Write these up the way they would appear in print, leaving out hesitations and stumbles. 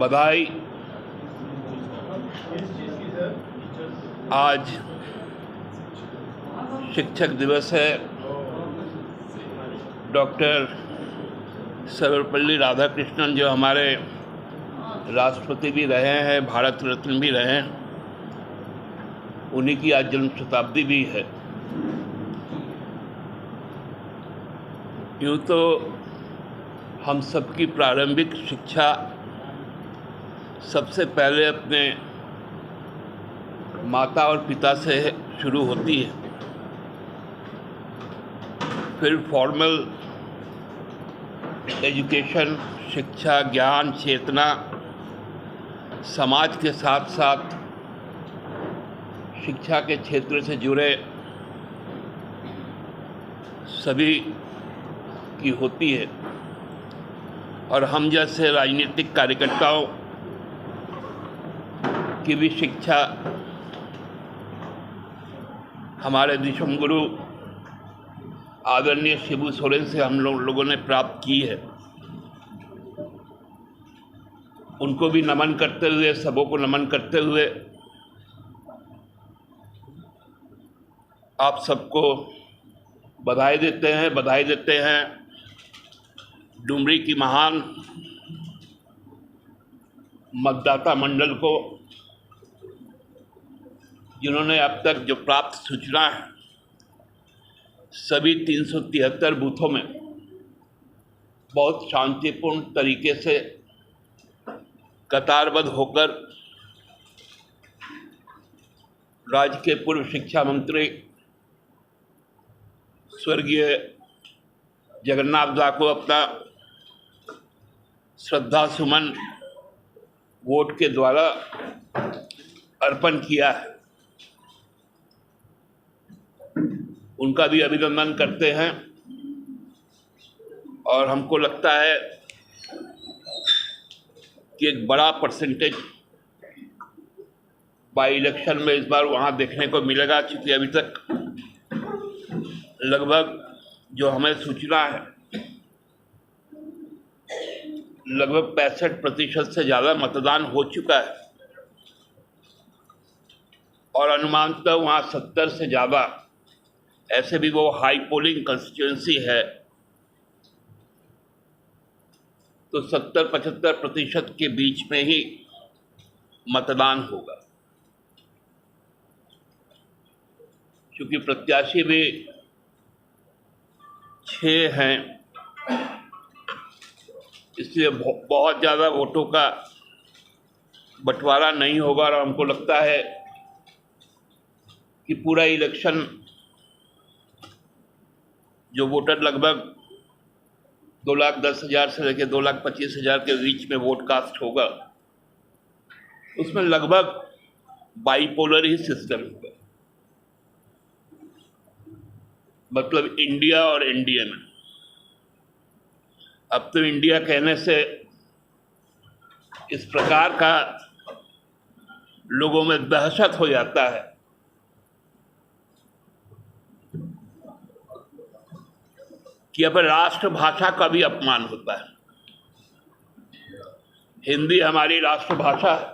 बधाई। आज शिक्षक दिवस है। डॉक्टर सर्वपल्ली राधाकृष्णन जो हमारे राष्ट्रपति भी रहे हैं, भारत रत्न भी रहे हैं, उन्हीं की आज जन्म शताब्दी भी है। यूँ तो हम सबकी प्रारंभिक शिक्षा सबसे पहले अपने माता और पिता से शुरू होती है, फिर फॉर्मल एजुकेशन, शिक्षा, ज्ञान, चेतना समाज के साथ साथ शिक्षा के क्षेत्र से जुड़े सभी की होती है। और हम जैसे राजनीतिक कार्यकर्ताओं की भी शिक्षा हमारे दिशम गुरु आदरणीय शिबू सोरेन से हम लोगों ने प्राप्त की है। उनको भी नमन करते हुए, सबों को नमन करते हुए आप सबको बधाई देते हैं डुमरी की महान मतदाता मंडल को, जिन्होंने अब तक जो प्राप्त सूचना है सभी 373 बूथों में बहुत शांतिपूर्ण तरीके से कतारबद्ध होकर राज्य के पूर्व शिक्षा मंत्री स्वर्गीय जगन्नाथ दा को अपना श्रद्धा सुमन वोट के द्वारा अर्पण किया है। उनका भी अभिनंदन करते हैं और हमको लगता है कि एक बड़ा परसेंटेज बाई इलेक्शन में इस बार वहाँ देखने को मिलेगा, क्योंकि अभी तक लगभग जो हमें सूचना है लगभग 65% से ज़्यादा मतदान हो चुका है और अनुमानतः वहाँ 70 से ज़्यादा, ऐसे भी वो हाई पोलिंग कंस्टिट्यूएंसी है, तो 70-75% के बीच में ही मतदान होगा। क्योंकि प्रत्याशी भी 6 हैं, इसलिए बहुत ज़्यादा वोटों का बंटवारा नहीं होगा और हमको लगता है कि पूरा इलेक्शन जो वोटर लगभग 2,10,000 से लेकर 2,25,000 के बीच में वोट कास्ट होगा, उसमें लगभग बाइपोलर ही सिस्टम होगा, मतलब इंडिया और एनडीए में। अब तो इंडिया कहने से इस प्रकार का लोगों में दहशत हो जाता है कि अब राष्ट्रभाषा का भी अपमान होता है। हिंदी हमारी राष्ट्रभाषा है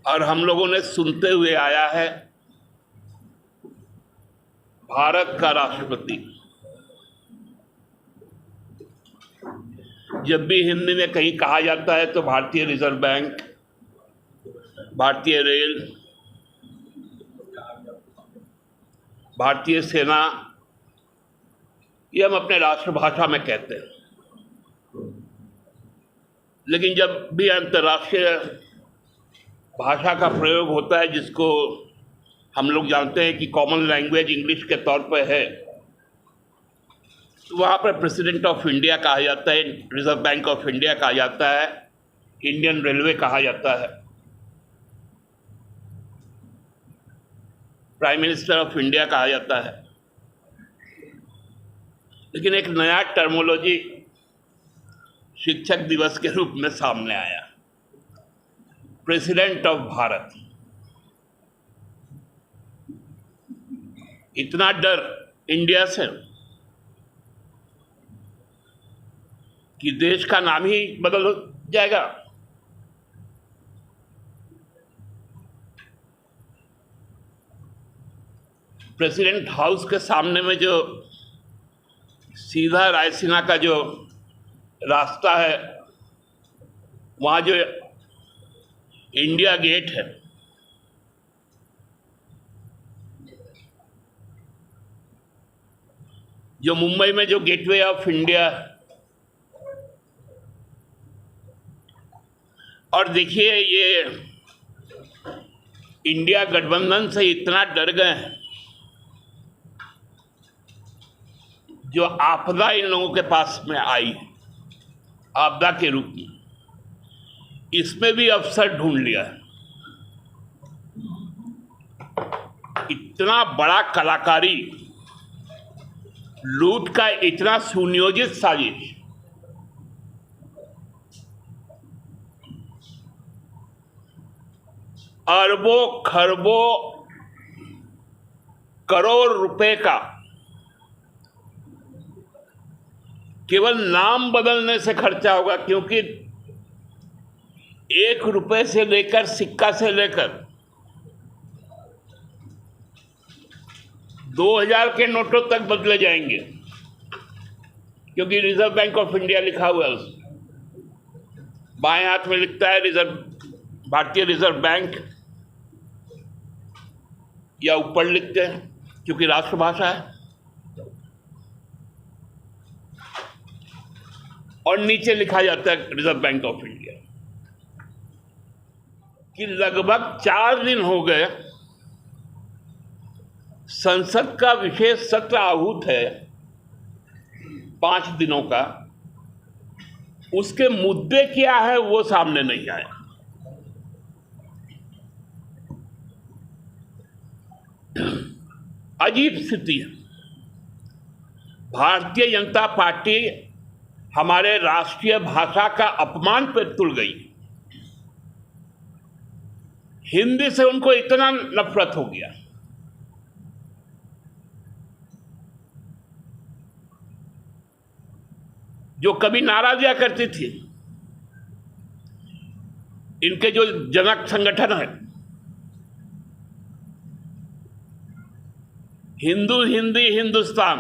और हम लोगों ने सुनते हुए आया है भारत का राष्ट्रपति जब भी हिंदी में कहीं कहा जाता है तो भारतीय रिजर्व बैंक, भारतीय रेल, भारतीय सेना, ये हम अपने राष्ट्रभाषा में कहते हैं। लेकिन जब भी अंतर्राष्ट्रीय भाषा का प्रयोग होता है, जिसको हम लोग जानते हैं कि कॉमन लैंग्वेज इंग्लिश के तौर पर है, तो वहाँ पर प्रेसिडेंट ऑफ इंडिया कहा जाता है, रिजर्व बैंक ऑफ इंडिया कहा जाता है, इंडियन रेलवे कहा जाता है, प्राइम मिनिस्टर ऑफ इंडिया कहा जाता है। लेकिन एक नया टर्मोलॉजी शिक्षक दिवस के रूप में सामने आया, प्रेसिडेंट ऑफ भारत। इतना डर इंडिया से कि देश का नाम ही बदल जाएगा। प्रेसिडेंट हाउस के सामने में जो सीधा रायसीना का जो रास्ता है, वहाँ जो इंडिया गेट है, जो मुंबई में जो गेटवे ऑफ इंडिया, और देखिए ये इंडिया गठबंधन से इतना डर गए हैं, जो आपदा इन लोगों के पास में आई, आपदा के रूप में, इसमें भी अवसर ढूंढ लिया है। इतना बड़ा कलाकारी, लूट का इतना सुनियोजित साजिश, अरबों खरबों करोड़ रुपए का केवल नाम बदलने से खर्चा होगा, क्योंकि 1 रुपए से लेकर, सिक्का से लेकर 2000 के नोटों तक बदले जाएंगे, क्योंकि रिजर्व बैंक ऑफ इंडिया लिखा हुआ है उसमें। बाएं हाथ में लिखता है भारतीय रिजर्व बैंक, या ऊपर लिखते हैं क्योंकि राष्ट्रभाषा है, और नीचे लिखा जाता है रिजर्व बैंक ऑफ इंडिया। कि लगभग 4 दिन हो गए, संसद का विशेष सत्र आहूत है 5 दिनों का, उसके मुद्दे क्या है वो सामने नहीं आया। अजीब स्थिति है। भारतीय जनता पार्टी हमारे राष्ट्रीय भाषा का अपमान पर तुल गई। हिंदी से उनको इतना नफरत हो गया। जो कभी नारा दिया करती थी, इनके जो जनक संगठन है, हिंदू हिंदी हिंदुस्तान,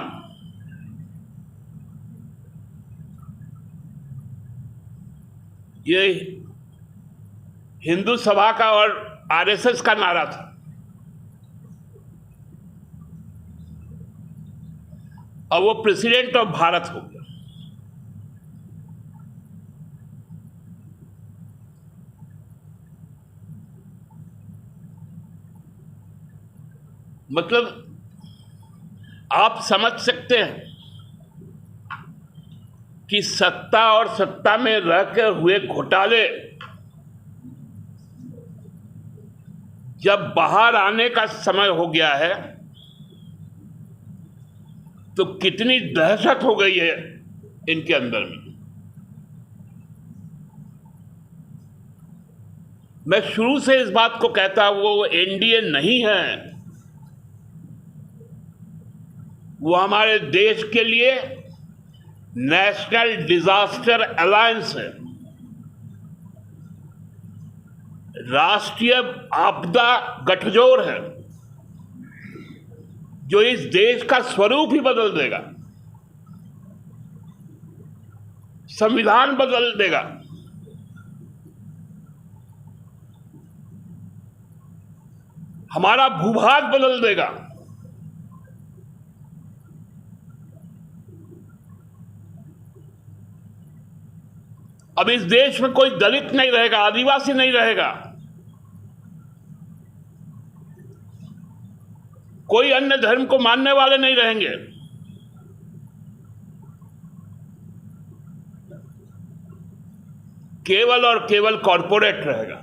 ये हिंदू सभा का और आरएसएस का नारा था। अब वो प्रेसिडेंट ऑफ भारत हो गया। मतलब आप समझ सकते हैं कि सत्ता और सत्ता में रहकर हुए घोटाले जब बाहर आने का समय हो गया है, तो कितनी दहशत हो गई है इनके अंदर में। मैं शुरू से इस बात को कहता हूं, वो एनडीए नहीं है, वो हमारे देश के लिए नेशनल डिजास्टर अलायंस है, राष्ट्रीय आपदा गठजोड़ है, जो इस देश का स्वरूप ही बदल देगा, संविधान बदल देगा। हमारा भूभाग बदल देगा। अब इस देश में कोई दलित नहीं रहेगा, आदिवासी नहीं रहेगा, कोई अन्य धर्म को मानने वाले नहीं रहेंगे। केवल और केवल कॉरपोरेट रहेगा।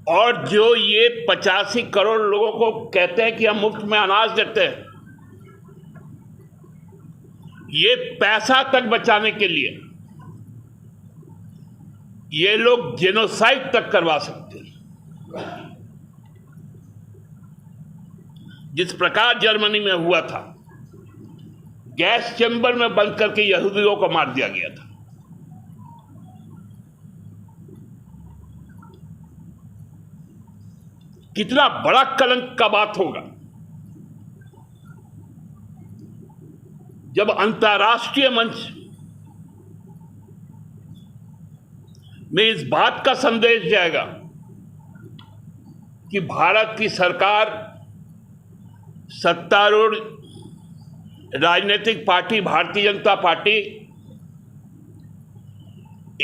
और जो ये 85 करोड़ लोगों को कहते हैं कि हम मुफ्त में अनाज देते हैं, ये पैसा तक बचाने के लिए ये लोग जेनोसाइड तक करवा सकते हैं। जिस प्रकार जर्मनी में हुआ था, गैस चैम्बर में बंद करके यहूदियों को मार दिया गया था। कितना बड़ा कलंक का बात होगा जब अंतर्राष्ट्रीय मंच में इस बात का संदेश जाएगा कि भारत की सरकार, सत्तारूढ़ राजनीतिक पार्टी भारतीय जनता पार्टी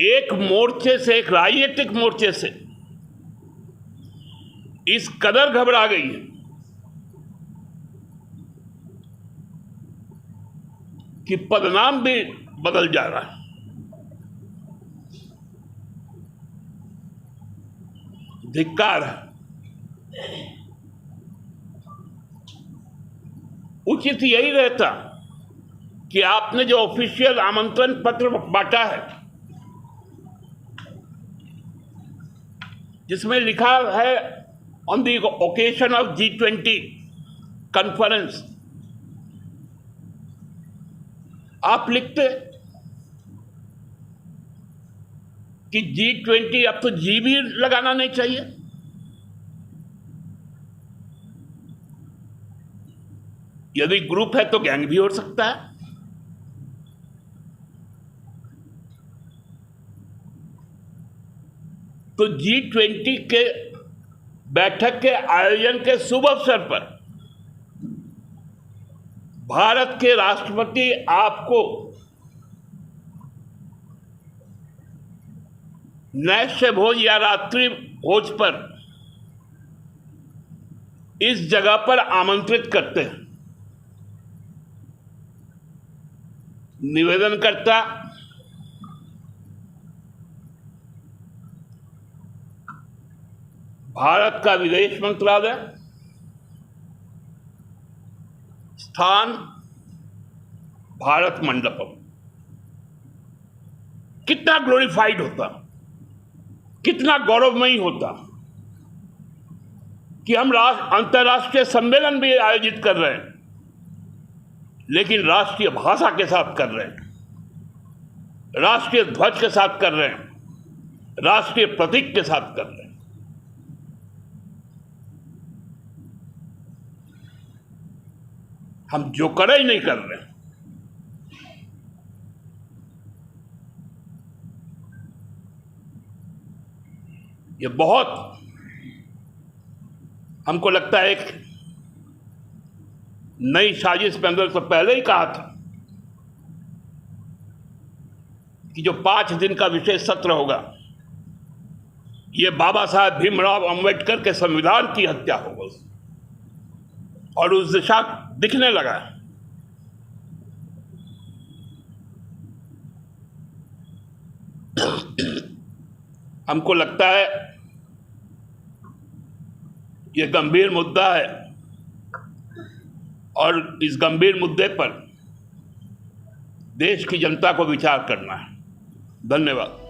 एक मोर्चे से, एक राजनीतिक मोर्चे से इस कदर घबरा गई है कि पदनाम भी बदल जा रहा है। धिक्कार है। उचित यही रहता कि आपने जो ऑफिशियल आमंत्रण पत्र बांटा है, जिसमें लिखा है on the occasion of G20 conference, आप लिखते कि G20, अब तो जी भी लगाना नहीं चाहिए। यदि ग्रुप है तो गैंग भी हो सकता है। तो G20 के बैठक के आयोजन के शुभ अवसर पर भारत के राष्ट्रपति आपको नैश भोज या रात्रि भोज पर इस जगह पर आमंत्रित करते हैं। निवेदन करता भारत का विदेश मंत्रालय, स्थान भारत मंडपम। कितना ग्लोरीफाइड होता, कितना गौरवमयी होता कि हम अंतर्राष्ट्रीय सम्मेलन भी आयोजित कर रहे हैं, लेकिन राष्ट्रीय भाषा के साथ कर रहे हैं, राष्ट्रीय ध्वज के साथ कर रहे हैं, राष्ट्रीय प्रतीक के साथ कर रहे हैं। हम जो करे ही नहीं कर रहे। ये बहुत, हमको लगता है एक नई साजिश में अंदर तो पहले ही कहा था कि जो 5 दिन का विशेष सत्र होगा, ये बाबा साहब भीमराव अंबेडकर के संविधान की हत्या होगा, और उस दिशा दिखने लगा। हमको लगता है ये गंभीर मुद्दा है, और इस गंभीर मुद्दे पर देश की जनता को विचार करना है। धन्यवाद।